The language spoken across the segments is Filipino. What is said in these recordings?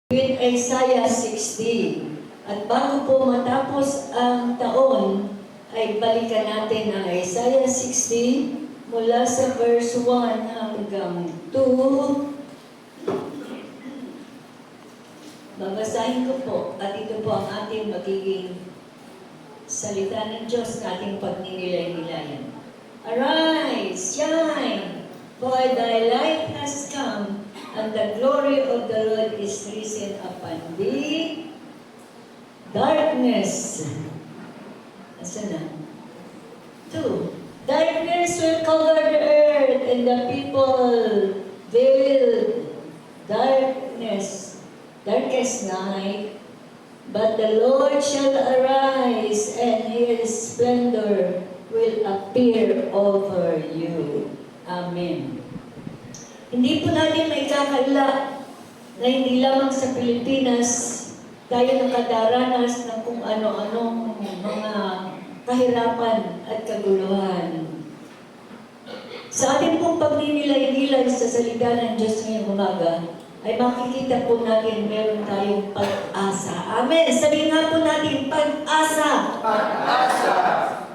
with Isaiah 60. At bago po matapos ang taon, ay balikan natin ang Isaiah 60 mula sa verse 1 hanggang 2. Babasahin ko po at ito po ang ating magiging salita ng Diyos na ating pagninilay-nilayan. Arise, shine, for thy light has come, and the glory of the Lord is risen upon thee. Darkness. Asa na? 2. Darkness will cover the earth, and the people veiled darkness, darkest night. But the Lord shall arise, and His splendor will appear over you. Amen. Hindi po natin maikakaila na hindi lamang sa Pilipinas tayo nakadaranas ng kung ano-anong mga kahirapan at kaguluhan. Sa ating pong pagninilay-nilay sa salita ng Diyos ngayong umaga, ay makikita po natin meron tayong pag-asa. Amen! Sabihin nga po natin, pag-asa! Pag-asa!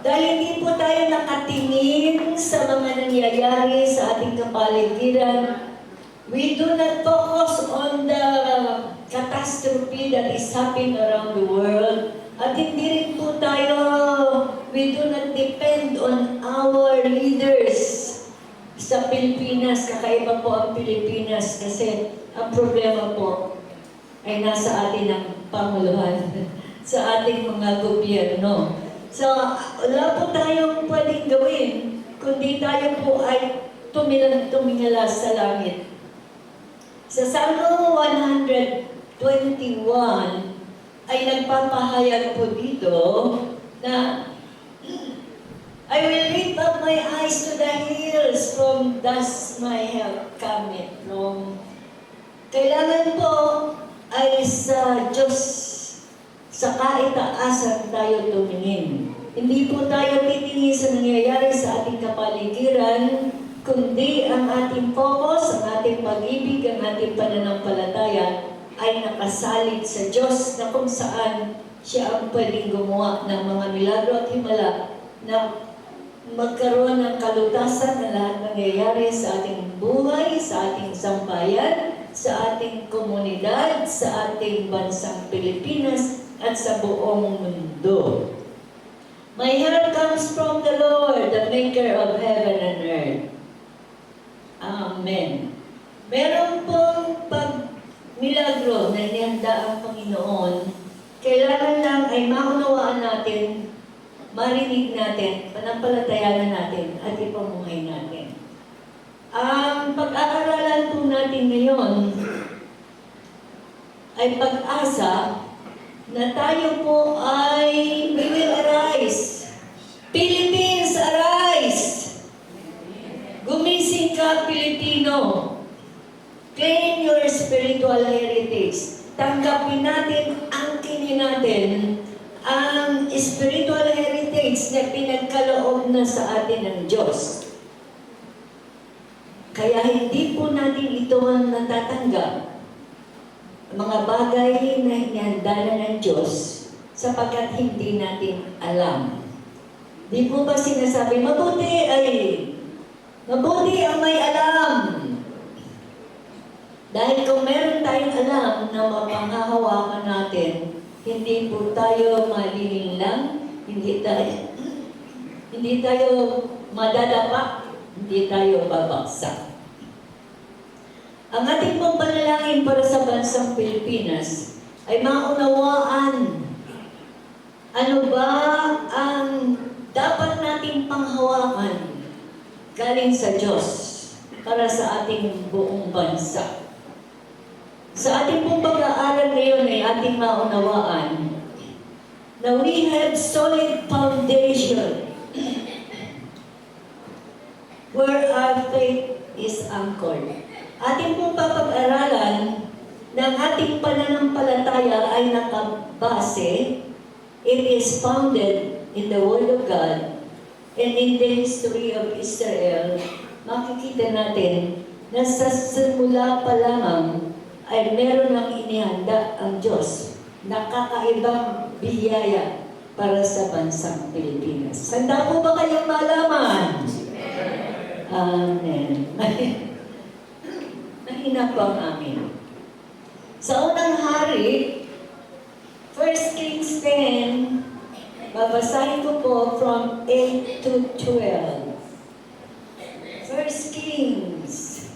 Dahil hindi po tayo nakatingin sa mga nangyayari sa ating kapaligiran, we do not focus on the catastrophe that is happening around the world. At hindi rin po tayo, we do not depend on our leaders sa Pilipinas. Kakaiba po ang Pilipinas kasi ang problema po ay nasa atin ang panguluhan sa ating mga gobyerno. So, wala po tayong pwedeng gawin kundi tayo po ay tumingala sa langit. Sa Salmo 121 ay nagpapahayag po dito na I will lift up my eyes to the hills, from thus my help cometh from. Kailangan po ay sa Diyos, sa kaitaasan tayo tumingin. Hindi po tayo titingin sa nangyayari sa ating kapaligiran, kundi ang ating focus, ang ating pag-ibig, ang ating pananampalataya ay nakasalig sa Diyos na kung saan siya ang pwedeng gumawa ng mga milagro at himala na magkaroon ng kalutasan na lahat nangyayari sa ating buhay, sa ating sambayan, sa ating komunidad, sa ating bansang Pilipinas, at sa buong mundo. My help comes from the Lord, the maker of heaven and earth. Amen. Meron pong pag-milagro na inihanda ang Panginoon. Kailangan lang ay maunawaan natin, marinig natin, panampalatayanan natin, at ipamuhay natin. Ang pag-aaralan po natin ngayon ay pag-asa na tayo po ay we will arise. Philippines, arise! Gumising ka, Pilipino. Claim your spiritual heritage. Tanggapin natin, angkinin natin ang spiritual heritage na pinagkaloob na sa atin ng Diyos. Kaya hindi po natin ito ang natatanggap, mga bagay na hinihanda na ng Diyos sapagkat hindi natin alam. Di po ba sinasabi, mabuti ang may alam. Dahil kung meron tayong alam na mapanghahawakan natin, hindi po tayo malilinlang, hindi tayo madadapa, hindi tayo babaksak. Ang ating pong panalangin para sa bansang Pilipinas ay maunawaan ano ba ang dapat nating panghawakan galing sa Diyos para sa ating buong bansa. Sa ating pong pag-aaral ngayon ay ating maunawaan na we have solid foundation where our faith is anchored. Ating pong papag-aralan ng ating pananampalataya ay nakabase, it is founded in the Word of God and in the history of Israel. Makikita natin na sa simula pa lamang ay meron ng inihanda ang Diyos na kakaibang biyaya para sa bansang Pilipinas. Handa po ba kayong malaman? Amen. Mahina po ang amin. Sa unang hari, 1 Kings 10, babasahin ko po from 8 to 12. 1 Kings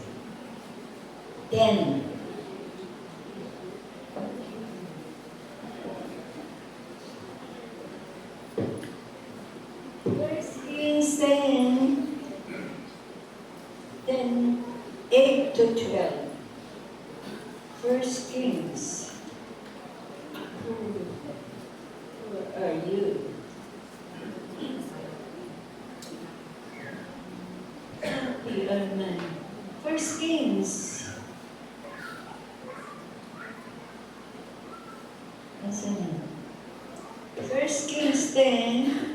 10. First Kings 10, then 8 to 12. First Kings. Who are you? Happy man. First Kings. Nasaan na? First Kings 10.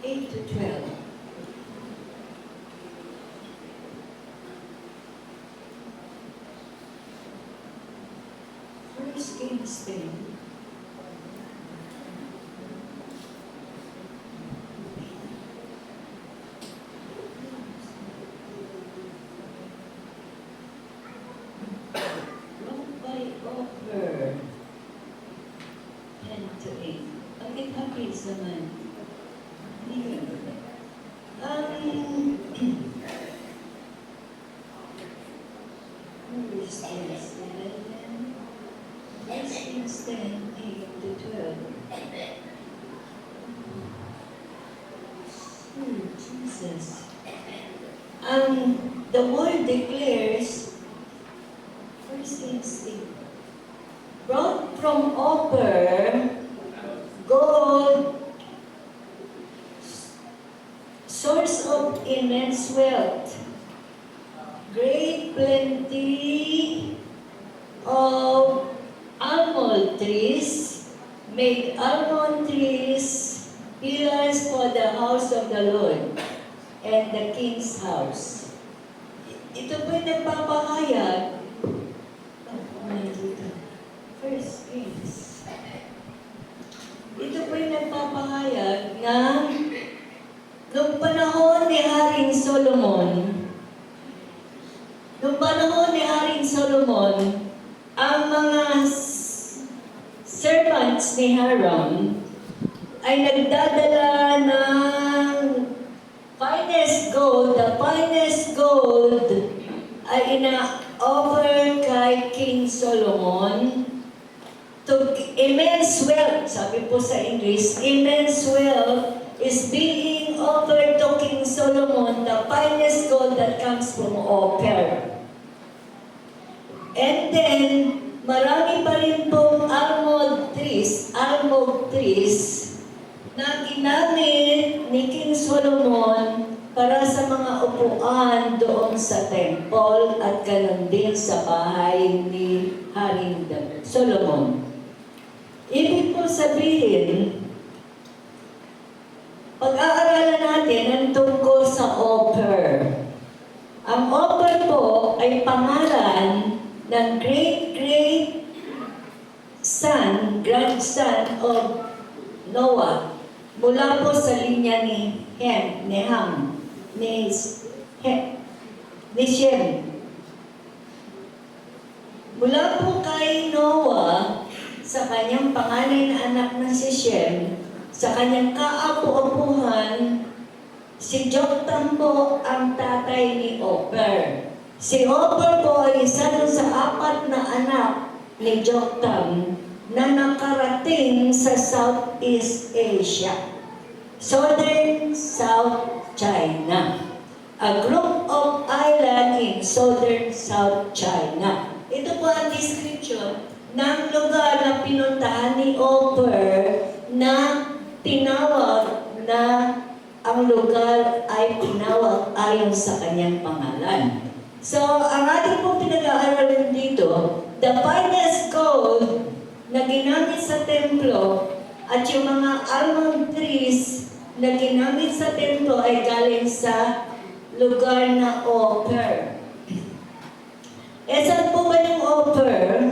8 to 12. First Kings 10. Wrong by offer. 10 to 8. Bakit hapis naman? Jesus. The word declares, first instinct, brought from Ophir, gold, source of immense wealth, great plenty of almond trees, made almond trees pillars for the house of the Lord and the king's house. Ito po'y nagpapahayag. First Kings. Ito po'y nagpapahayag na noong panahon ni Haring Solomon, ang mga servants ni Hiram ay nagdadala ng finest gold. The finest gold ay ina-offer kay King Solomon to immense wealth. Sabi po sa English, immense wealth is being offered to King Solomon, the finest gold that comes from Ophir. And then, marami pa rin pong almond trees na ginamit ni King Solomon para sa mga upuan doon sa temple at ganon din sa bahay ni Haring Solomon. Ibig po sabihin, pag-aaralan natin ang tungkol sa Ophir. Ang Ophir po ay pangalan ng grandson of Noah, mula po sa linya ni Ham, ni Shem. Mula po kay Noah, sa kanyang panganay na anak na si Shem, sa kanyang kaapu-apuhan, si Joktan po ang tatay ni Ophir. Si Ophir po ay isa sa 4 na anak ni Joktan na nakarating sa Southeast Asia, Southern South China, a group of island in Southern South China. Ito po ang description ng lugar na pinuntahan ni Ophir na tinawag na ang lugar ay tinawag ayon sa kanyang pangalan. So, ang ating pong pinag-aaralan dito, the finest gold na ginamit sa templo At yung mga almond trees na ginamit sa templo ay galing sa lugar na Ophir. Saan po ba yung Ophir?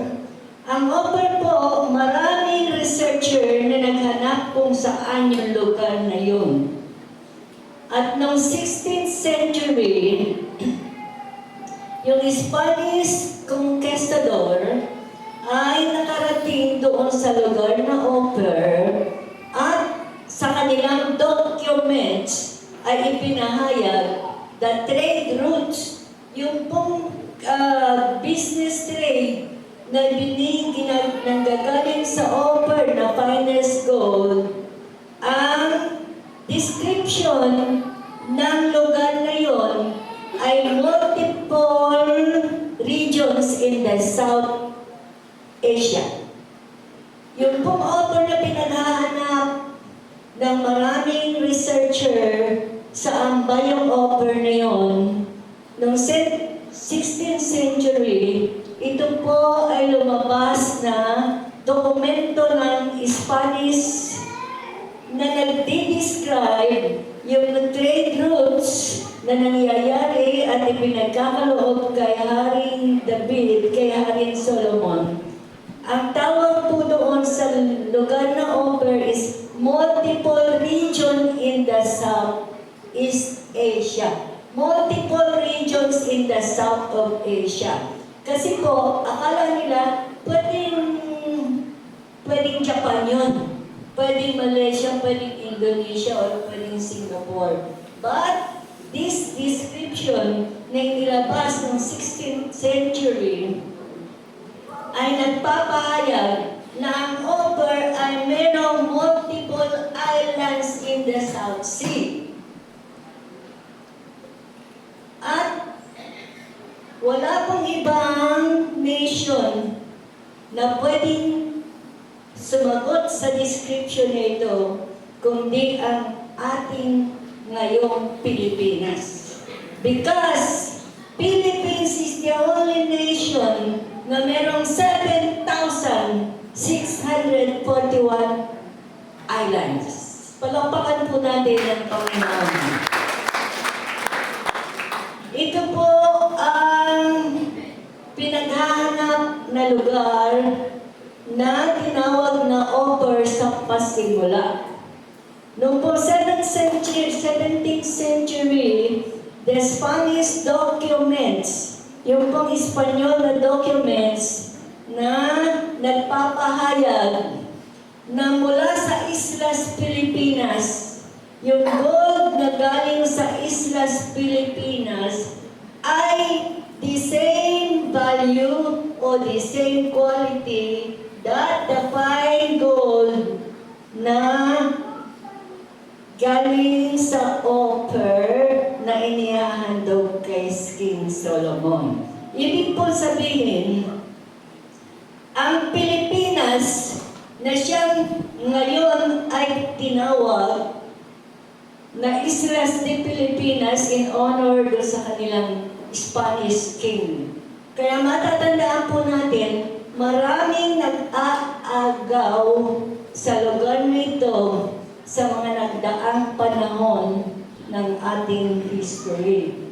Ang Ophir po, maraming researcher na naghanap kung saan yung lugar na yun. At noong 16th century, yung Spanish conquistador ay nakarating doon sa lugar na Ophir at sa kanilang documents ay ipinahayag the trade routes, yung pong business trade na nanggagaling sa Ophir na finest gold. Ang description ng lugar na yon ay multiple regions in the South Asia. Yung pong Ophir na pinaghahanap ng maraming researcher saan ba yung Ophir na yon, noong 16th century, ito po ay lumabas na dokumento ng Spanish na nagdi-describe yung trade routes na nangyayari at ipinagkakaloob kay Haring David, kay Haring Solomon. Ang tawag po doon sa lugar na Ophir is multiple region in the Southeast Asia. Multiple regions in the South of Asia. Kasi po, akala nila, pwedeng Japan yun. Pwedeng Malaysia, pwedeng Indonesia, or pwedeng Singapore. But, this description na inilabas ng 16th century ay nagpapahayag na ang Ophir ay mayroong multiple islands in the South Sea. At wala pong ibang nation na pwedeng sumagot sa description na ito kundi ang ating ngayong Pilipinas. Because Philippines is the only nation na merong 7,641 islands. Palakpakan po natin ang Panginoon. Ito po ang pinaghahanap na lugar na tinawag na Ophir sa pasimula. Noong po 17th century, the Spanish documents, yung pong Espanyol na documents na nagpapahayag na mula sa Islas Pilipinas, yung gold na galing sa Islas Pilipinas ay the same value o the same quality that the fine gold na galing sa Ophir na inihahandog kay King Solomon. Ibig po sabihin, ang Pilipinas na siyang ngayon ay tinawag na Islas de Pilipinas in honor do sa kanilang Spanish king. Kaya matatandaan po natin, maraming nag-aagaw sa lugar nito sa mga nagdaang panahon ng ating history.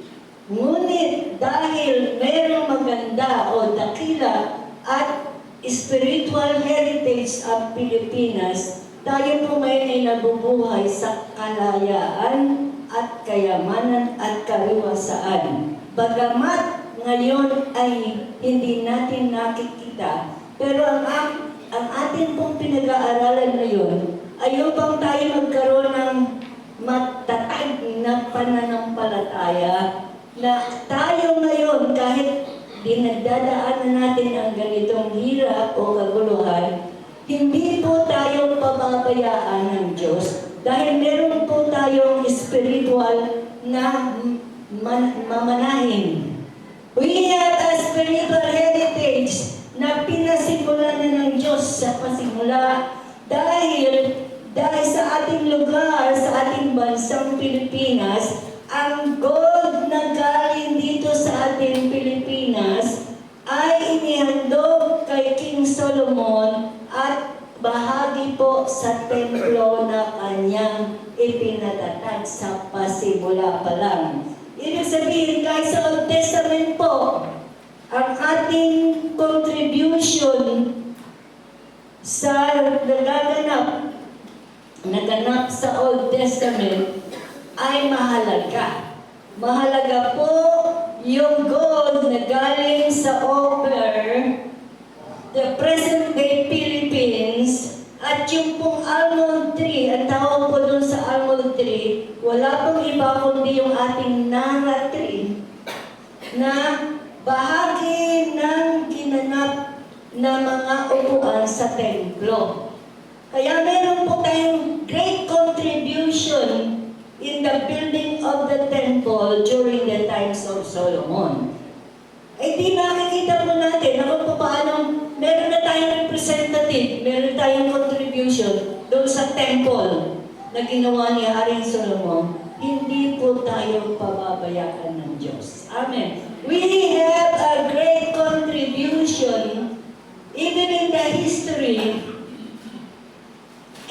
Ngunit dahil mayroong maganda o dakila at spiritual heritage ang Pilipinas, tayo po ngayon ay nabubuhay sa kalayaan at kayamanan at kaliwasaan. Bagamat ngayon ay hindi natin nakikita, pero ang ating pong pinag-aaralan ngayon ay upang tayo magkaroon ng matatag na pananampalataya na tayo ngayon kahit dinagdadaanan natin ang ganitong hirap o kaguluhan, hindi po tayo pababayaan ng Diyos dahil meron po tayong spiritual na mamanahin. We have a spiritual heritage na pinasimulan na ng Diyos sa pasimula dahil sa ating lugar, sa ating bansang Pilipinas, ang gold na galing dito sa ating Pilipinas ay inihandog kay King Solomon at bahagi po sa natatag sa pasimula pa lang. Ibig sabihin, kahit sa Old Testament po, ang ating contribution sa naganap sa Old Testament ay mahalaga. Mahalaga po yung gold na galing sa offer, the present-day Philippines, at yung pong almond tree, ang tawag po doon sa almond tree, wala pong iba kundi yung ating Nara tree, na bahagi ng ginanap na mga upuan sa templo. Kaya meron po tayong great contribution in the building of the temple during the times of Solomon. Ay di nakikita po natin na kung paano meron na tayong representative, meron tayong contribution doon sa temple na ginawa ni Haring Solomon. Hindi po tayo pababayaan ng Diyos. Amen. We have a great contribution even in the history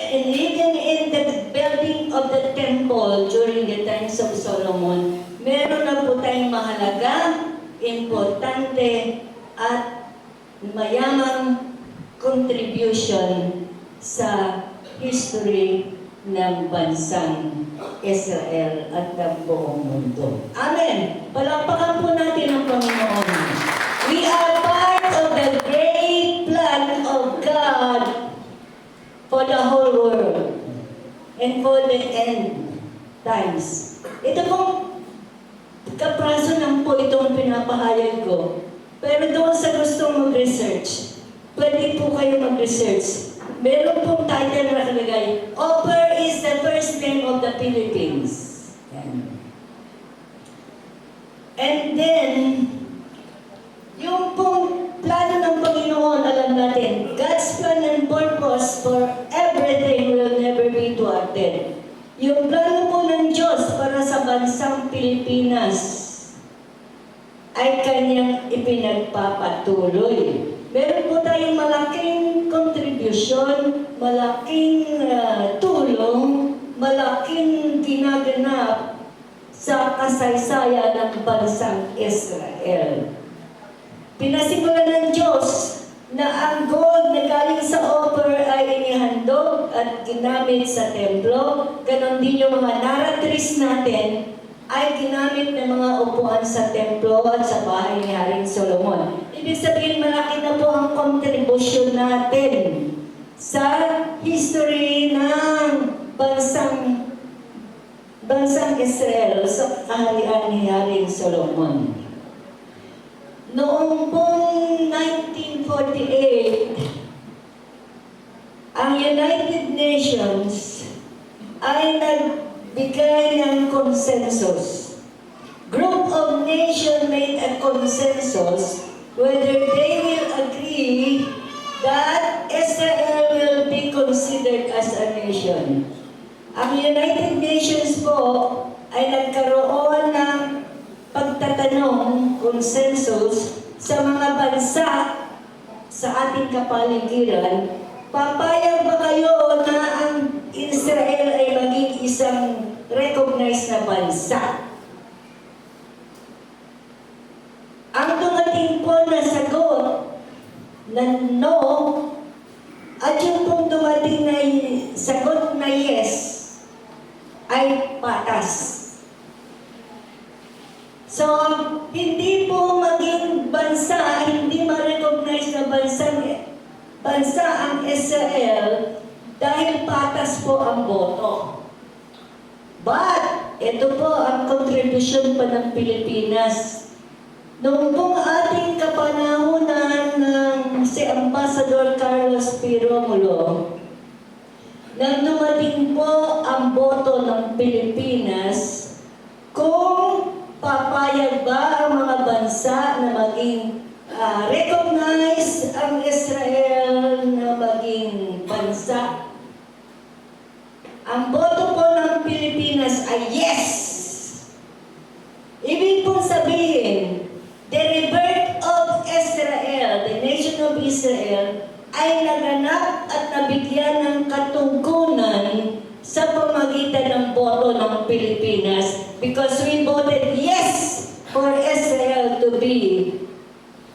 and even in the building of the temple during the times of Solomon. Meron na po tayong mahalaga, importante, at mayamang contribution sa history ng bansang Israel at ng buong mundo. Amen! Palakpakan po natin ang Panginoon. We are part of the great plan of God for the whole world and for the end times. Ito pong kapraso lang po itong pinapahayag ko. Pero doon sa gustong mag-research, pwede po kayo mag-research. Meron pong title na nakalagay, Offer is the first name of the Philippines. And then, yung pong plano ng Panginoon, alam natin, God's plan and purpose for everything will never be thwarted. Yung plano po ng Diyos para sa bansang Pilipinas ay kanyang ipinagpapatuloy. Meron po tayong malaking contribution, malaking tulong, malaking ginaganap sa kasaysayan ng bansang Israel. Pinasimulan ng Diyos na ang gold na galing sa offer ay inihandog at ginamit sa templo. Ganon din yung mga narratrice natin ay ginamit ng mga upuan sa templo at sa bahay ni Haring Solomon. Ibig sabihin, malaki na po ang contribution natin sa history ng bansang Israel sa kaharian ni Haring Solomon. Noong pong 1948, ang United Nations ay nagbigay ng consensus. Group of nations made a consensus whether they will agree that Israel will be considered as a nation. Ang United Nations po ay nagkaroon ng pagtatanong, consensus, sa mga bansa sa ating kapaligiran. Papayag ba kayo na ang Israel ay maging isang recognized na bansa? Ang dumating po na sagot na no, at yung pong dumating na sagot na yes, ay patas. So, hindi po maging bansa, hindi ma-recognize na bansa ang Israel dahil patas po ang boto. But, ito po ang contribution pa ng Pilipinas. Noong pong ating kapanahunan ng si Ambassador Carlos P. Romulo, nang dumating po ang boto ng Pilipinas, kung papayag ba ang mga bansa na maging recognize ang Israel na maging bansa? Ang boto po ng Pilipinas ay yes! Ibig pong sabihin, the rebirth of Israel, the nation of Israel, ay naganap at nabigyan ng katungkunan sa pamagitan ng ng boto ng Pilipinas because we voted yes for Israel to be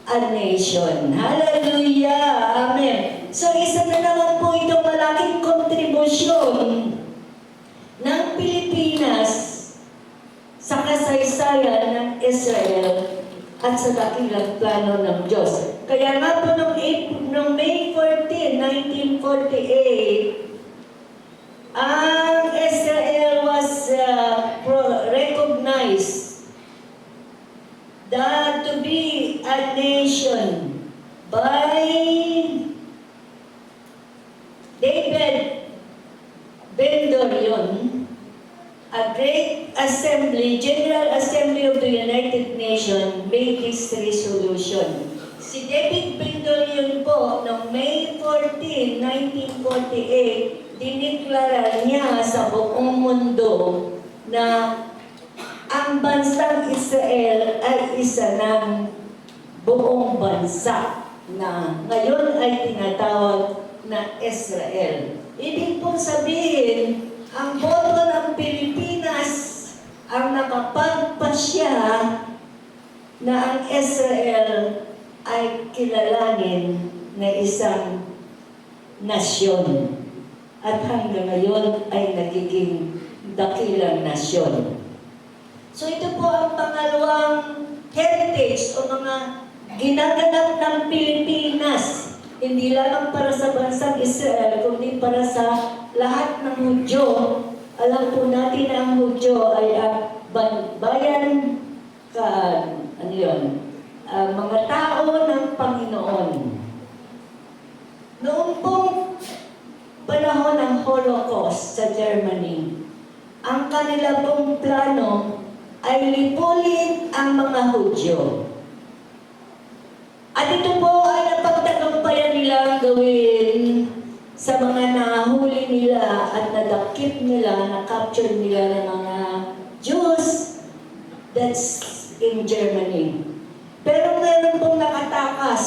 a nation. Hallelujah! Amen. So isa na naman po itong malaking kontribusyon ng Pilipinas sa kasaysayan ng Israel at sa dakilang plano ng Diyos. Kaya nga po noong May 14, 1948, ang Israel was recognized that to be a nation by David Ben-Gurion, a great assembly, General Assembly of the United Nations made this resolution. Si David Ben-Gurion po, noong May 14, 1948, diniklara niya sa buong mundo na ang bansang Israel ay isa ng buong bansa na ngayon ay tinatawag na Israel. Ibig pong sabihin, ang boto ng Pilipinas ang nakapagpasya na ang Israel ay kilalanin na isang nasyon. At hanggang ngayon ay nagiging dakilang nasyon. So ito po ang pangalawang heritage o mga ginaganap ng Pilipinas. Hindi lamang para sa bansang Israel, kundi para sa lahat ng Hudyo. Alam po natin na ang Hudyo ay bayan mga tao ng Panginoon. Noong pong panahon ng Holocaust sa Germany, ang kanila pong plano ay lipulin ang mga Hudyo. At ito po ay napagtagumpayan nila gawin sa mga nahuli nila at nadakip nila, na-capture nila ng mga Jews that's in Germany. Pero meron pong nakatakas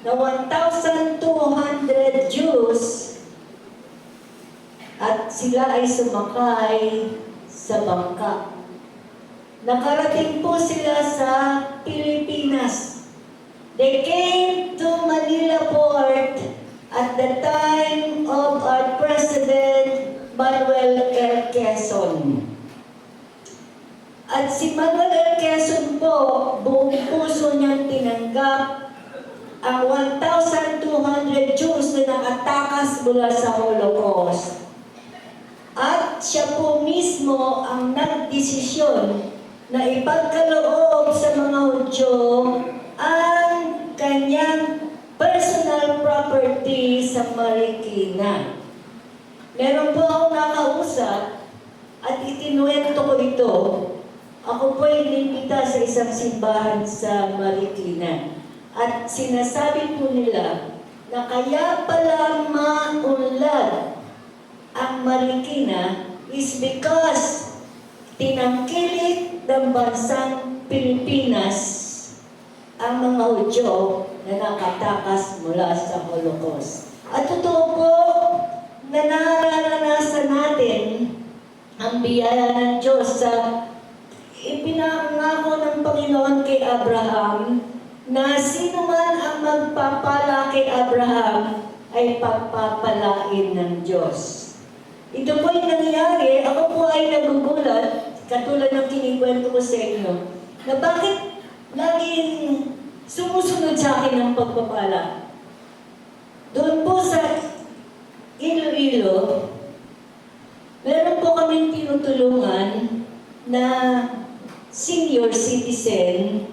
na 1,200 Jews at sila ay sumakay sa bangka. Nakarating po sila sa Pilipinas. They came to Manila Port at the time of our President Manuel L. Quezon. At si Manuel L. Quezon po, buong puso niyang tinanggap ang 1,200 Jews na nakatakas mula sa Holocaust. At siya po mismo ang nagdesisyon na ipagkaloob sa mga Hudyo ang kanyang personal property sa Marikina. Meron po akong nakausap at itinuwento ko ito. Ako po ay inimbita sa isang simbahan sa Marikina. At sinasabi po nila na kaya pala maunlad ang Marikina is because tinangkilik ng bansang Pilipinas ang mga Hudyo na nakatakas mula sa Holocaust. At totoo po na nararanasan natin ang biyaya ng Diyos sa ipinangako ng Panginoon kay Abraham na sino man ang magpapala kay Abraham ay pagpapalain ng Diyos. Ito po ay nangyari, ako po ay nagugulat, katulad ng kinikwento ko sa inyo, na bakit laging sumusunod sa akin ang pagpapala. Doon po sa Iloilo, meron po kaming tinutulungan na senior citizen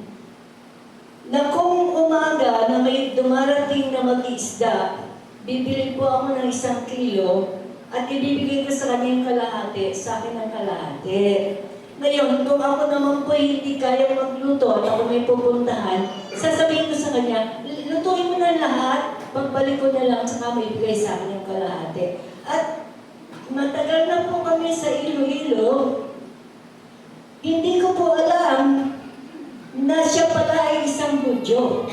na kung umaga na may dumarating na mag-iisda, bibili po ako ng 1 kilo at ibibigay ko sa kanya yung kalahati, sa akin ang kalahati. Ngayon, kung ako naman po hindi kaya magluto at ako may pupuntahan, sasabihin ko sa kanya, lutuin mo na lahat, pagbalik ko na lang, saka may ibigay sa akin yung kalahati. At matagal na po kami sa Iloilo, hindi ko po alam na siya pala ay isang Hudyo.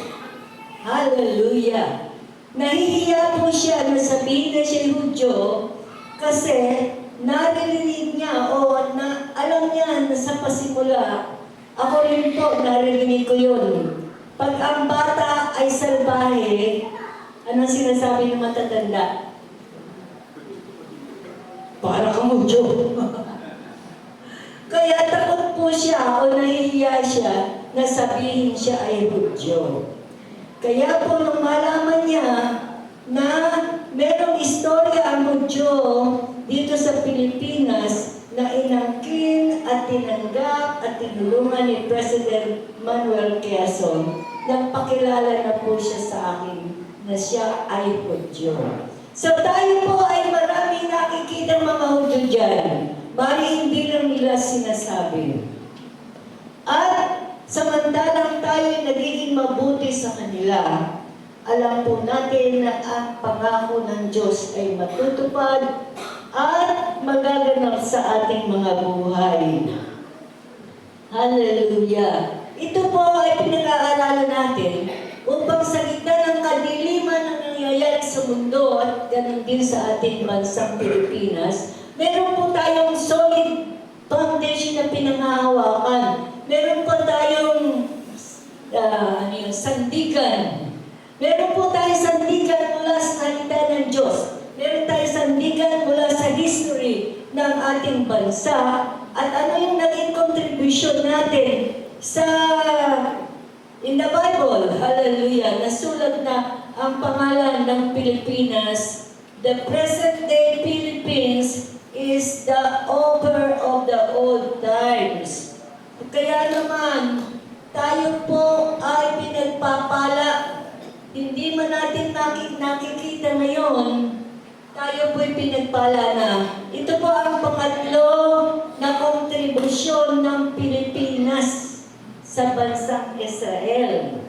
Hallelujah! Nahihiya po siya na sabihin na siya Hudyo kasi naririnig niya simula, ako rin po, narinig ko yun. Pag ang bata ay salbahe, anong sinasabi ng matatanda? Para kang Hudyo. Kaya takot po siya o nahihiya siya na sabihin siya ay Hudyo. Kaya po nung malaman niya na merong istorya ang Hudyo dito sa Pilipinas na inangkin at tinanggap at tinulungan ni President Manuel Quezon, nagpakilala na po siya sa akin na siya ay Hudyo. So tayo po ay maraming nakikita mga Hudyo dyan. Bali hindi lang nila sinasabi. At samantalang tayo ay nagiging mabuti sa kanila, alam po natin na ang pangako ng Diyos ay matutupad at magaganap sa ating mga buhay. Hallelujah! Ito po ay pinag-aaralan natin upang sa gitna ng kadiliman na nangyayari sa mundo at ganun din sa ating bansang Pilipinas, meron po tayong solid foundation na pinanghahawakan. Meron po tayong sandigan. Meron po tayong sandigan mula sa salita ng Diyos. Meron tayong sandigan mula sa history ng ating bansa. At ano yung naging contribution natin sa in the Bible, hallelujah, nasulat na ang pangalan ng Pilipinas. The present day Philippines is the author of the old times. Kaya naman, tayo po ay pinagpapala. Hindi man natin nakikita ngayon, tayo po ay pinagpala na. Ito po ang pangatlo na kontribusyon ng Pilipinas sa bansang Israel.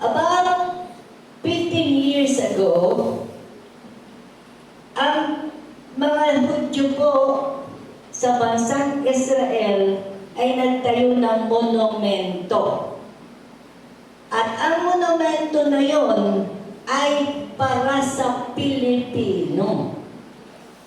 About 15 years ago, ang mga Hudyo po sa bansang Israel ay nagtayo ng monumento. At ang monumento na yon ay para sa Pilipino.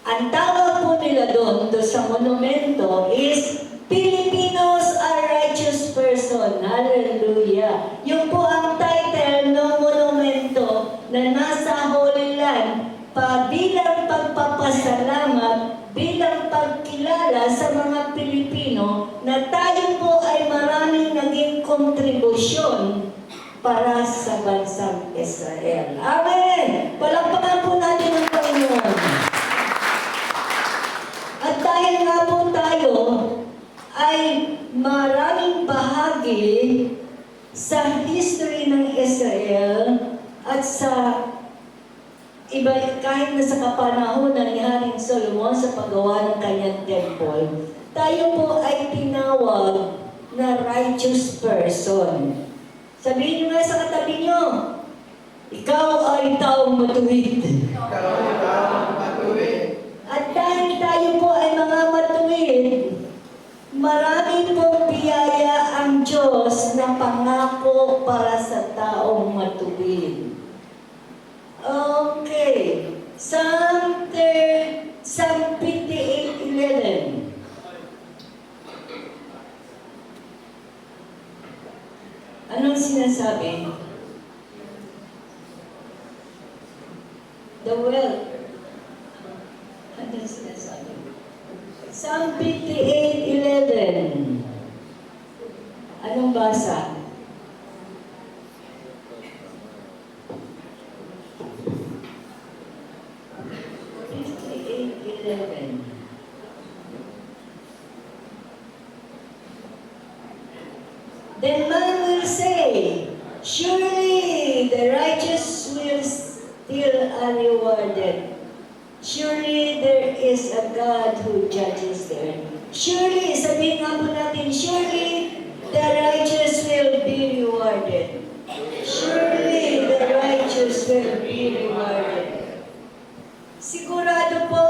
Ang tawag po nila doon sa monumento is Filipinos are righteous person. Hallelujah. Yun po ang title ng monumento na nasa Holy Land bilang pagpapasalamat, bilang pagkilala sa mga Pilipino na tayo po ay maraming naging kontribusyon para sa bansang Israel. Amen! Palakpakan po natin ang Panginoon. At dahil nga po tayo ay maraming bahagi sa history ng Israel at sa iba, kahit na sa kapanahonan ni Haring Solomon sa paggawa ng kanyang temple, tayo po ay tinawag na righteous person. Sabihin nyo nga sa katabi nyo, ikaw ay taong matuwid. Ikaw ay taong matuwid. At dahil tayo po ay mga matuwid, marami pong biyaya ang Diyos na pangako para sa taong matuwid. Okay. Psalm 58:11. Anong sinasabi? The wealth. Anong sinasabi? Psalm 58:11. Anong basa? Then man will say, surely the righteous will still are rewarded. Surely there is a God who judges the earth. Surely, sabihin nga po natin, surely the righteous will be rewarded. Surely the righteous will be rewarded. Sigurado po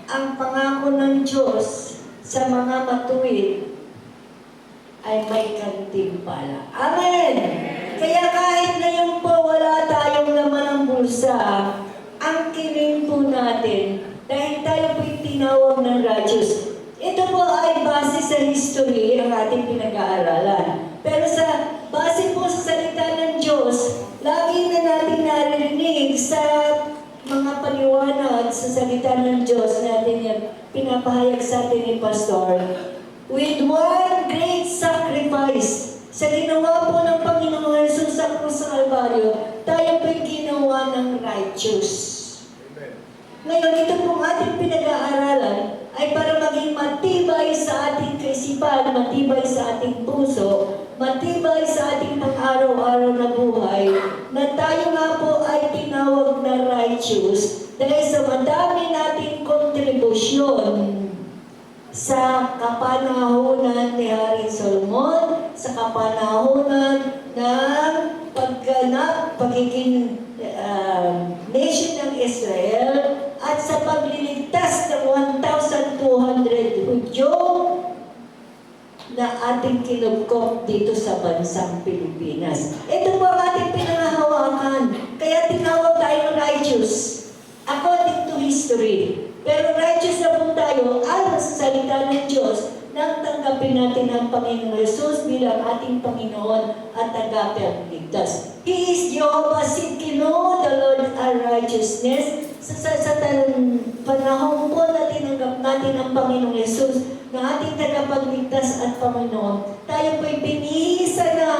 ang pangako ng Diyos sa mga matuwid ay may kantimpala. Amen! Kaya kahit ngayon po wala tayong laman ng bulsa, ang kiling po natin, dahil tayo po'y tinawag ng righteous. Ito ito po ay base sa history ang ating pinag-aaralan. Pero base po sa salita ng Diyos, lagi na natin naririnig sa mga paliwanag sa salita ng Diyos natin yan, pinapahayag sa atin ni Pastor. With one great sacrifice, sa ginawa po ng Panginoon Jesus sa krus ng Kalbaryo, tayo po'y ginawa ng righteous. Ngayon, ito pong ating pinag-aaralan ay para maging matibay sa ating kaisipan, matibay sa ating puso, matibay sa ating pang-araw-araw na buhay, na tayo nga po ay tinawag na righteous dahil sa madami nating kontribusyon sa kapanahunan ni Haring Solomon, sa kapanahunan ng pagiging nation ng Israel, at sa pagliligtas ng 1,200 Hudyo na ating kinugkop dito sa bansang Pilipinas. Ito po ang ating pinangahawakan. Kaya tinawag tayong righteous according to history. Pero righteous na po tayo ayon sa salita ng Diyos nang tanggapin natin ang Panginoong Jesus bilang ating Panginoon at tagapagligtas. He is Jehovah Sidkenu, the Lord our righteousness. Sa panahon po na tinanggap natin ang Panginoong Jesus na ating tagapagligtas at Panginoon, tayo po'y binihisa na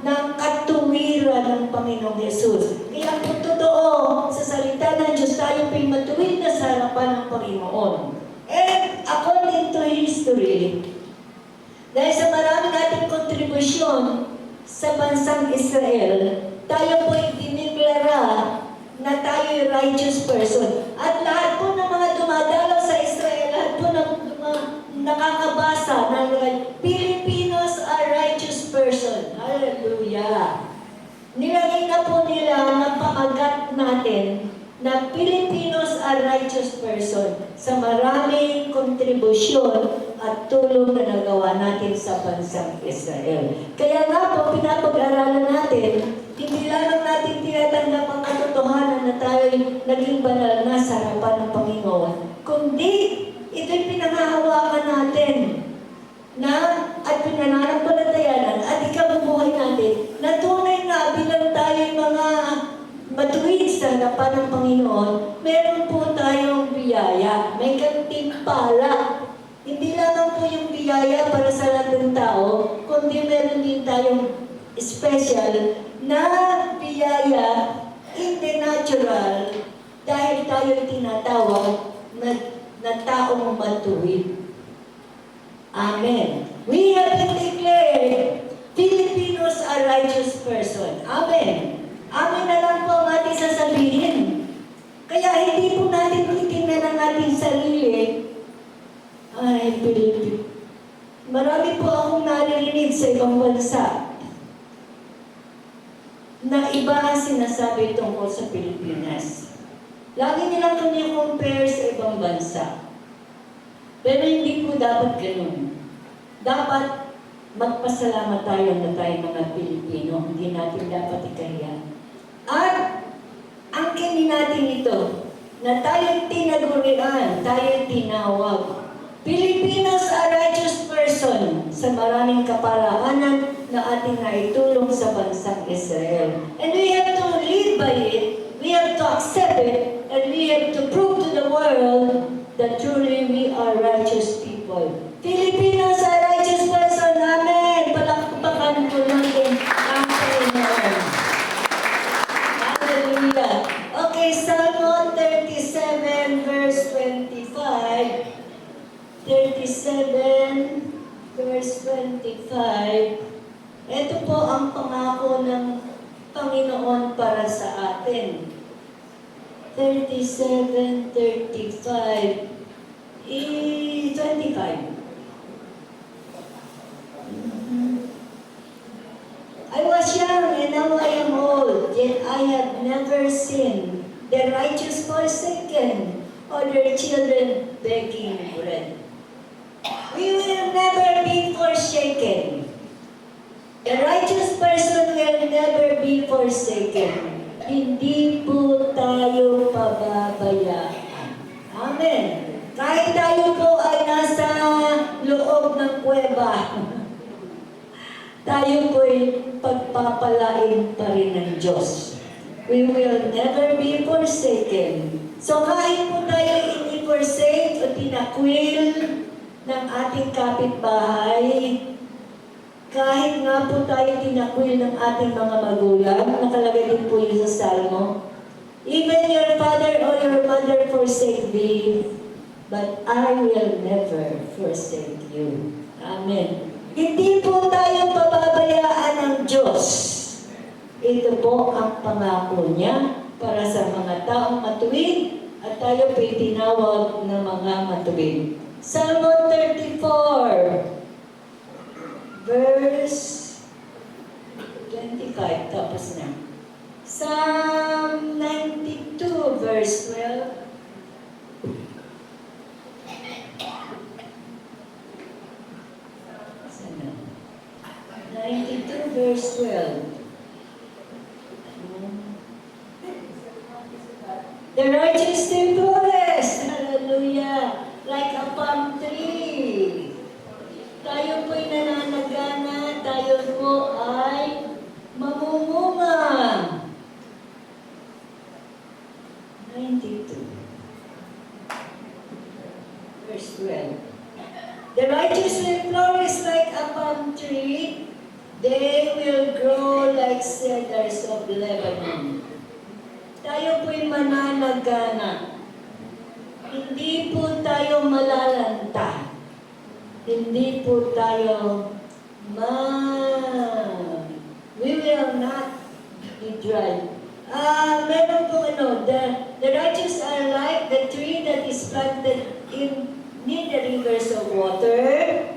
ng katuwiran ng Panginoong Jesus. Kaya kung totoo sa salita ng Diyos, tayo po'y matuwid na sa harapan ng Panginoon. And according to history, dahil sa maraming ating kontribusyon sa bansang Israel, tayo po'y diniklara na tayo'y righteous person. At lahat po ng mga dumadalaw sa Israel, lahat po ng nakakabasa ng Filipinos are righteous person. Hallelujah! Nilagay na po nila ng pamagat natin na Filipinos are righteous person sa maraming kontribusyon at tulong na nagawa natin sa bansang Israel. Kaya nga po, pinapag-aralan natin, hindi lamang natin tinatanggap ang katotohanan na tayo'y naging banal na sa harapan ng Panginoon, kundi ito'y pinangahawakan natin na at pinananampalatayanan at ikabubuhay natin na tunay na bilang tayo'y mga matuwid sa harapan ng Panginoon, meron po tayong biyaya, may gantimpala. Hindi lamang po yung biyaya para sa lahat ng tao, kundi meron din tayong special na biyaya in the natural dahil tayo tinatawag na taong matuwid. Amen. We have been declared Filipinos are righteous person. Amen. Amen na lang po ang ating sasabihin. Kaya hindi po natin titingnan ang ating sarili. Ay, Pilipino. Marami po akong naririnig sa ibang bansa na iba ang sinasabi tungkol sa Pilipinas. Lagi nilang kami compare sa ibang bansa. Pero hindi po dapat ganun. Dapat magpasalamat tayo na tayo mga Pilipino. Hindi natin dapat ikahiya. At angkinin natin ito, na tayo'y tinagurian, tayo'y tinawag. Filipinos are righteous person sa maraming kaparaanan na ating naitulong sa bansang Israel. And we have to live by it, we have to accept it, and we have to prove to the world that truly we are righteous people. Filipinos are righteous person. Amen! Palakpakan po natin ang Panginoon. Hallelujah! Okay, Psalm 37 verse 25. 37 verse 25. Ito po ang pangako ng Panginoon para sa atin. 37, 35, 25. I was young and now I am old, yet I have never seen the righteous forsaken or their children begging bread. We will never be forsaken. The righteous person will never be forsaken. Hindi po tayo pababayaan. Amen. Kahit tayo po ay nasa kuweba, tayo po'y pagpapalain pa rin ng Diyos. We will never be forsaken. So kahit po tayo ini-forsake o tinakwil ng ating kapitbahay, kahit nga po tayo tinakwil ng ating mga magulang, nakalagay din po yun sa Salmo, even your father or your mother forsake thee, but I will never forsake you. Amen. Hindi po tayo pababayaan ng Diyos. Ito po ang pangako niya para sa mga taong matuwid at tayo po'y tinawag na mga matuwid. Psalm 34, verse 25, tapos na. Psalm 92, verse 12. Sana. 92, verse 12. The righteous do forest, hallelujah, like a palm tree. Tayo po'y nananagana, tayo po ay mamumunga. 92. Verse 12. The righteous will flourish like a palm tree. They will grow like cedars of Lebanon. Tayo po'y mananagana. Hindi po tayo malalanta. Hindi po tayo we will not be dry. Meron po the righteous are like the tree that is planted near the rivers of water,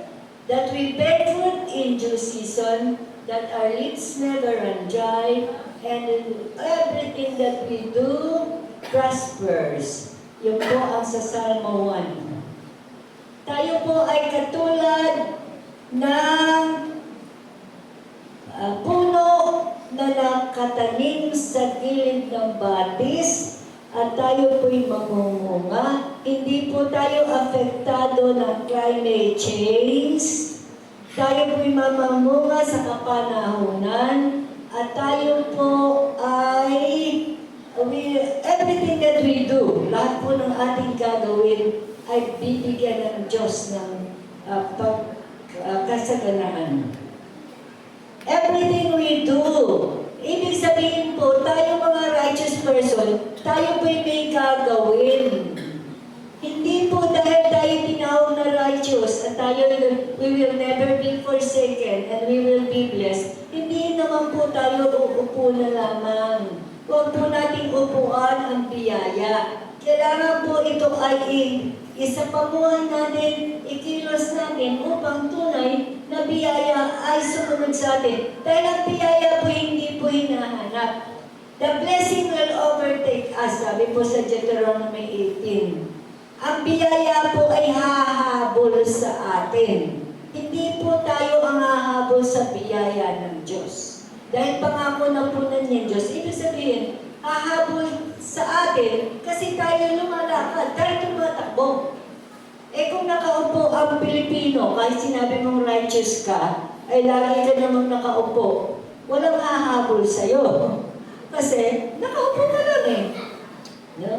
that we bear fruit in due season, that our leaves never run dry, and everything that we do prospers. Yun po ang sa Salmo 1. Tayo po ay katulad ng puno na nakatanim sa gilid ng batis at tayo po'y mamumunga. Hindi po tayo apektado ng climate change. Tayo po'y mamamunga sa kapanahunan at tayo po ay everything that we do, lahat po ng ating gagawin ay bibigyan ng Diyos ng kasaganahan. Everything we do, ibig sabihin po, tayo mga righteous person, tayo po'y may gagawin. Hindi po dahil tayo tinawag na righteous at tayo, we will never be forsaken and we will be blessed. Hindi naman po tayo uupo na lamang. Huwag po nating upuan ang biyaya. Kailangan po ito ay isapamuhan natin, ikilos natin upang tunay na biyaya ay sumunod sa atin. Dahil ang biyaya po hindi po hinahanap. The blessing will overtake us, sabi po sa Deuteronomy 18. Ang biyaya po ay hahabol sa atin. Hindi po tayo ang hahabol sa biyaya ng Diyos. Dahil pangako na po ng Diyos, ibig sabihin, hahabol sa atin kasi tayo lumalakad, tayo tumatakbo. Eh kung nakaupo ang Pilipino, kahit sinabi mong righteous ka, ay lagi ka namang nakaupo, walang hahabol sa'yo. Kasi nakaupo ka lang eh. No?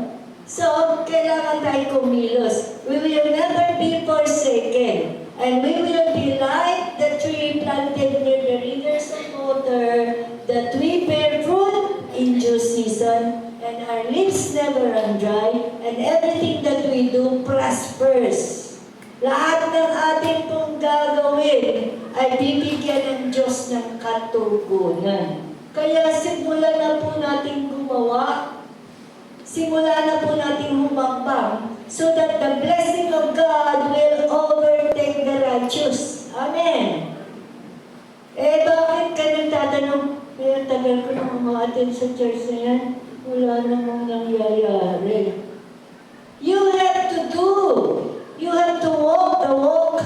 So, kailangan tayo kumilos. We will never be forsaken. And we will be like the tree planted near the rivers of water, that we bear fruit in due season, and our leaves never run dry, and everything that we do prospers. Lahat ng ating pong gagawin ay bibigyan ng Diyos ng katugunan. Kaya simulan na po natin gumawa, simulan na po natin humakbang, so that the blessing of God will overtake the righteous. Amen. Eh, bakit ka nagtatanong? Kaya tagal ko nang umaatin sa church na yan. Wala namang nangyayari. You have to do. You have to walk the walk.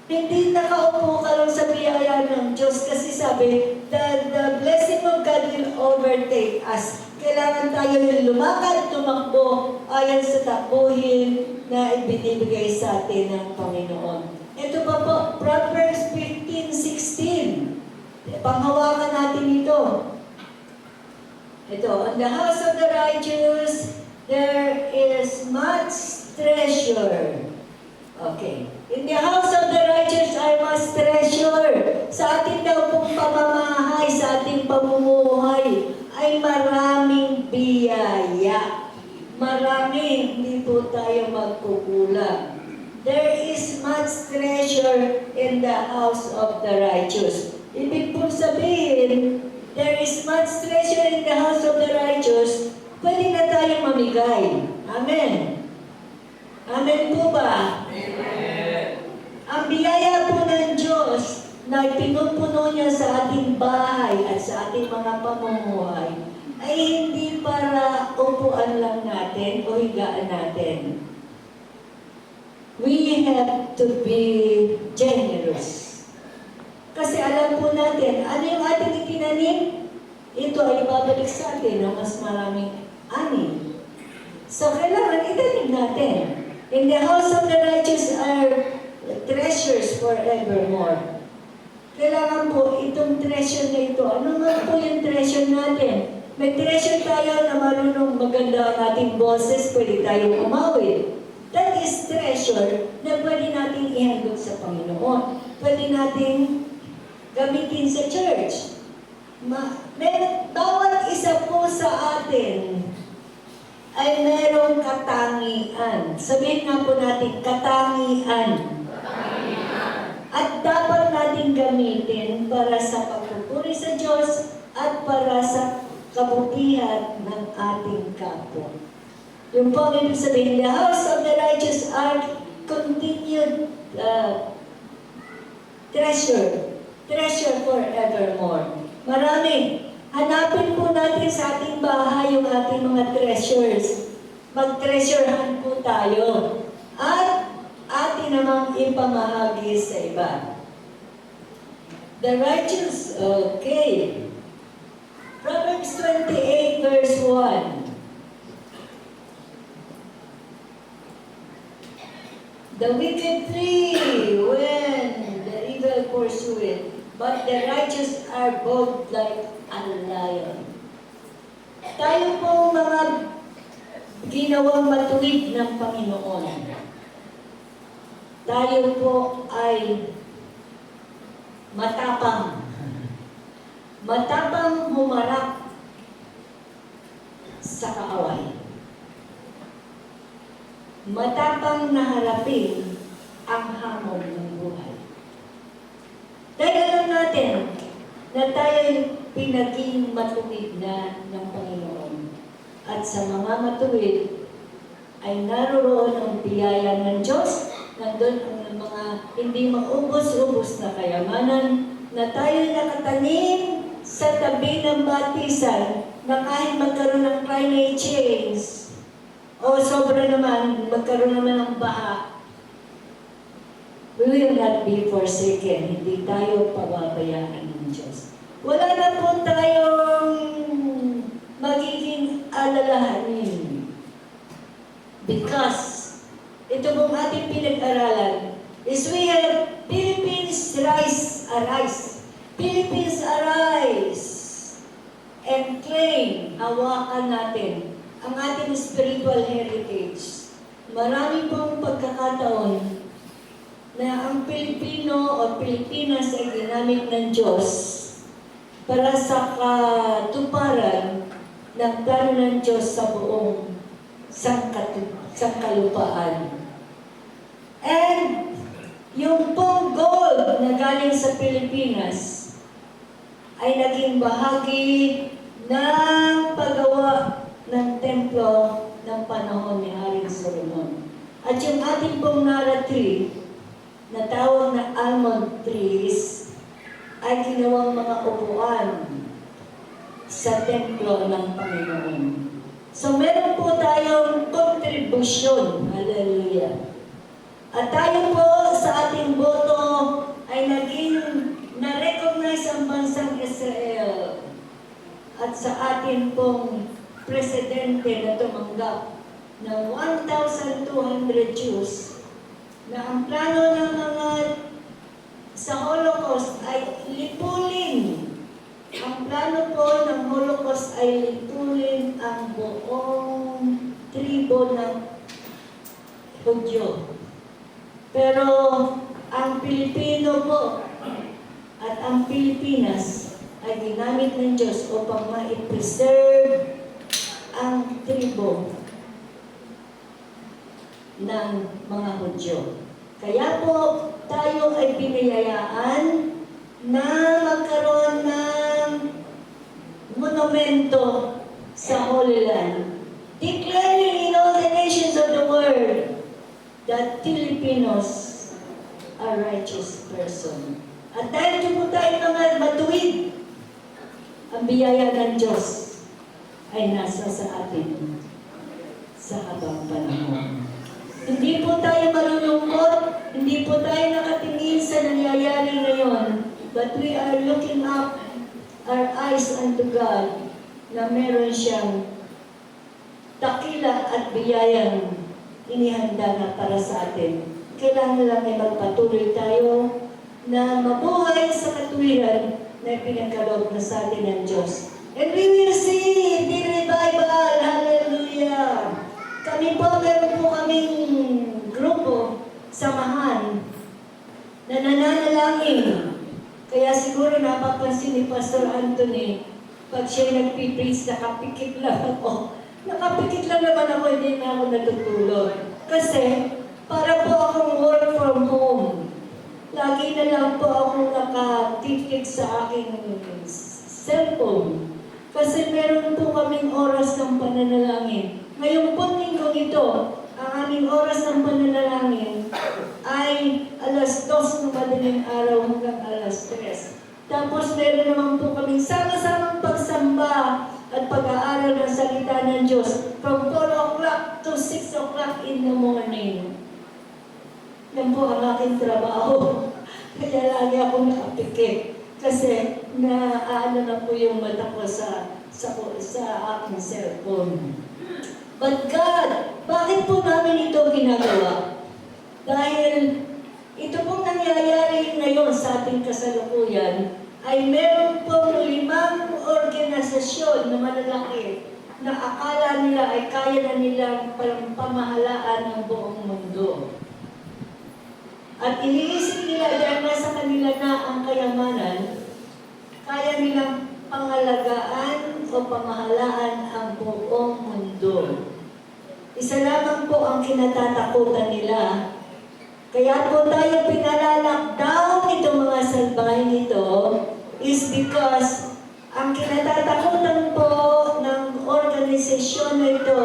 Hindi nakaupo ka lang sa biyaya ng Diyos kasi sabi, the blessing of God will overtake us. Kailangan tayo yung lumakad, tumakbo, ayon sa takbuhin na ibinibigay sa atin ng Panginoon. Ito pa po, Proverbs 15:16. Panghawakan natin ito. Ito, on the house of the righteous, there is much treasure. Okay. In the house of the righteous, I must treasure. Sa ating daw pong pamamahay, sa ating pamumuhay, ay maraming biyaya. Marami, hindi po tayo magkukulang. There is much treasure in the house of the righteous. Ibig po sabihin, there is much treasure in the house of the righteous, pwede na tayong mamigay. Amen. Amen po ba? Amen. Ang biyaya po ng Diyos na pinupuno niya sa ating bahay at sa ating mga pamumuhay ay hindi para upuan lang natin o higaan natin. We have to be generous. Kasi alam po natin, ano yung ating itinanim? Ito ay babalik sa atin ng mas maraming ani. So kailangan itanim natin. In the house of the righteous are treasures forevermore. Kailangan po itong treasure na ito. Ano nga po yung treasure natin? May treasure tayo na marunong maganda ang ating boses, pwede tayong umawit. That is treasure na pwede natin ihandog sa Panginoon. Pwede natin gamitin sa church. Bawat isa po sa atin ay merong katangian. Sabihin nga po natin, katangian. At dapat natin gamitin para sa pagpupuri sa Diyos at para sa kabutihan ng ating kapwa. Yung po ang ibig sabihin, the house of the righteous are continued treasure forevermore. Marami. Hanapin po natin sa ating bahay yung ating mga treasures. Mag-treasurehan po tayo. At atin namang ipamahagi sa iba. The righteous, okay. Proverbs 28 verse 1. The wicked flee when the evil pursue it, but the righteous are bold like a lion. Tayo po mga ginawang matuwid ng Panginoon. Tayo po ay matapang. Matapang humarap sa kaaway. Matapang na harapin ang hamon ng buhay. Dahil alam natin na tayo'y pinaging matuwid na ng Panginoon. At sa mga matuwid ay naroon ang biyaya ng Diyos, nandun ang mga hindi maubos-ubos na kayamanan, na tayo'y nakatanim sa tabi ng batisan na kahit magkaroon ng climate change, o sobra naman, magkaroon naman ng baha, we will not be forsaken. Hindi tayo pababayaan ng Diyos. Wala na po tayong magiging alalahanin. Because, ito pong ating pinag-aralan, is we have Philippines arise. Philippines arise and claim, hawakan natin ang ating spiritual heritage. Marami pong pagkakataon na ang Pilipino o Pilipinas ay ginamit ng Diyos para sa katuparan ng plano ng Diyos sa buong sangkalupaan. And yung pong gold na galing sa Pilipinas ay naging bahagi ng paggawa ng templo ng panahon ni Haring Solomon. At yung ating pong Nara tree, na tawag na almond trees, ay ginawang mga upuan sa templo ng Panginoon. So meron po tayong kontribusyon. Hallelujah. At tayo po sa ating boto ay naging na-recognize ang bansang Israel at sa atin pong presidente na tumanggap ng 1,200 Jews na ang plano ng mga sa Holocaust ay lipulin. Ang plano po ng Holocaust ay lipulin ang buong tribo ng Hudyo. Pero ang Pilipino po at ang Pilipinas ay ginamit ng Diyos upang ma-preserve ang tribo ng mga Hudyo. Kaya po tayo ay biniyayaan na magkaroon ng monumento sa Holy Land, declaring in all the nations of the world that Filipinos are righteous person. At dahil di po tayo mga matuwid, ang biyaya ng Diyos ay nasa sa atin sa habang panahon. Hindi po tayo malulungkot, hindi po tayo nakatingin sa nangyayari ngayon, but we are looking up our eyes unto God na meron siyang dakila at biyayang inihanda na para sa atin. Kailangan lang ay magpatuloy tayo na mabuhay sa katuwiran na pinagkaloob na sa atin ng Diyos. And we will see the revival. Hallelujah! Kami po, meron po kaming grupo, samahan, na nananalangin. Kaya siguro napapansin ni Pastor Anthony, pag siya nagpipreach, nakapikit lang ako. Nakapikit lang naman ako, hindi na ako natutulog. Kasi, para po akong work from home. Lagi na lang po akong nakatitig sa aking cellphone. Kasi meron po kaming oras ng pananalangin. Ngayong pong linggong ito, ang aming oras ng pananalangin ay alas 2 ng madaling araw hanggang alas 3. Tapos meron naman po kaming sama-samang pagsamba at pag-aaral ng salita ng Diyos from 4 o'clock to 6 o'clock in the morning. Yan po ang aking trabaho. Kaya lagi akong nakapikit. Kasi naano na po yung mata ko sa aking cellphone. But God, bakit po namin ito ginagawa? Dahil ito pong nangyayari ngayon sa ating kasalukuyan ay meron pong 5 organisasyon na malalaki na akala nila ay kaya na nilang pamahalaan ng buong mundo. At iniisip nila dahil nasa kanila na ang kayamanan, kaya nilang pangalagaan o pamahalaan ang buong mundo. Isa lamang po ang kinatatakutan nila. Kaya po tayo pinalalockdown itong mga salbahing ito is because ang kinatatakutan po ng organisasyon na ito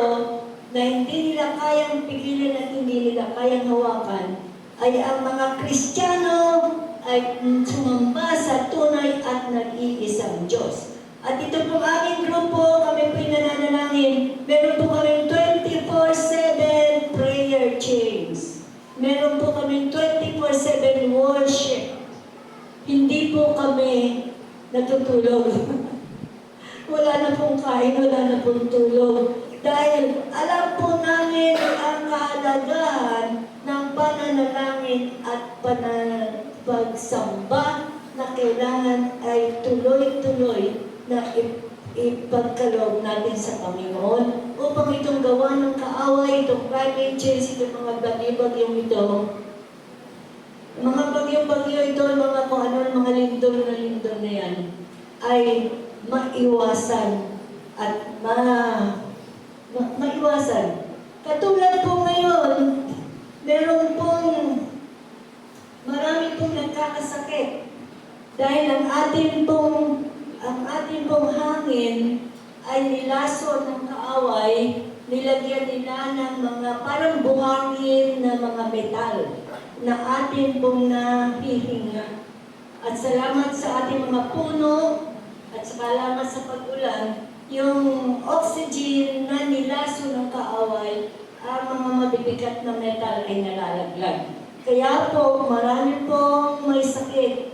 na hindi nila kayang pigilan at hindi nila kayang hawakan ay ang mga Kristiyano ay sumamba sa tunay at nag-iisang Diyos. At ito po aming grupo, kami po nananalangin, meron po kami 24/7 prayer chains. Meron po kami 24/7 worship. Hindi po kami natutulog. Wala na pong kain, wala na pong tulog. Dahil alam po namin ang kahalagahan ng pananalangin at pagsamba na kailangan ay tuloy-tuloy na ipagkaloob natin sa Panginoon upang itong gawa ng kaaway, itong climate change, itong mga bagyo-bagyong ito, mga bagyo-bagyo ito, mga kung ano, mga lindol na yan, ay maiwasan at maiwasan. Katulad po ngayon, meron pong marami pong nagkakasakit dahil ang ating pong hangin ay nilaso ng kaaway, nilagyan nila ng mga parang buhangin na mga metal na atin pong nahihinga. At salamat sa ating mga puno at salamat sa pag-ulan, yung oxygen na nilaso ng kaaway, ang mga mabibigat na metal ay nalalaglag. Kaya po, marami pong may sakit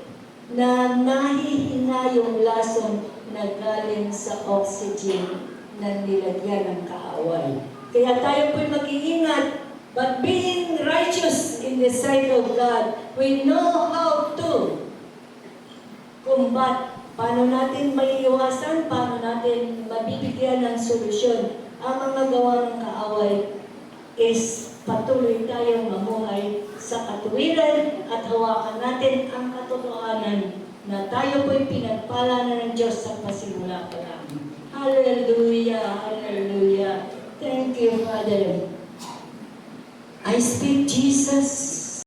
na nahihina yung lason na galing sa oxygen na nilagyan ng kaaway. Kaya tayo po'y mag-iingat. But being righteous in the sight of God, we know how to combat. Paano natin maiiwasan, paano natin mabibigyan ng solusyon ang mga gawa ng kaaway is patuloy tayong mamuhay sa katuwiran at hawakan natin ang katotohanan na tayo po'y pinagpala na ng Diyos sa pasimula pa lang. Hallelujah! Hallelujah! Thank you, Father. I speak Jesus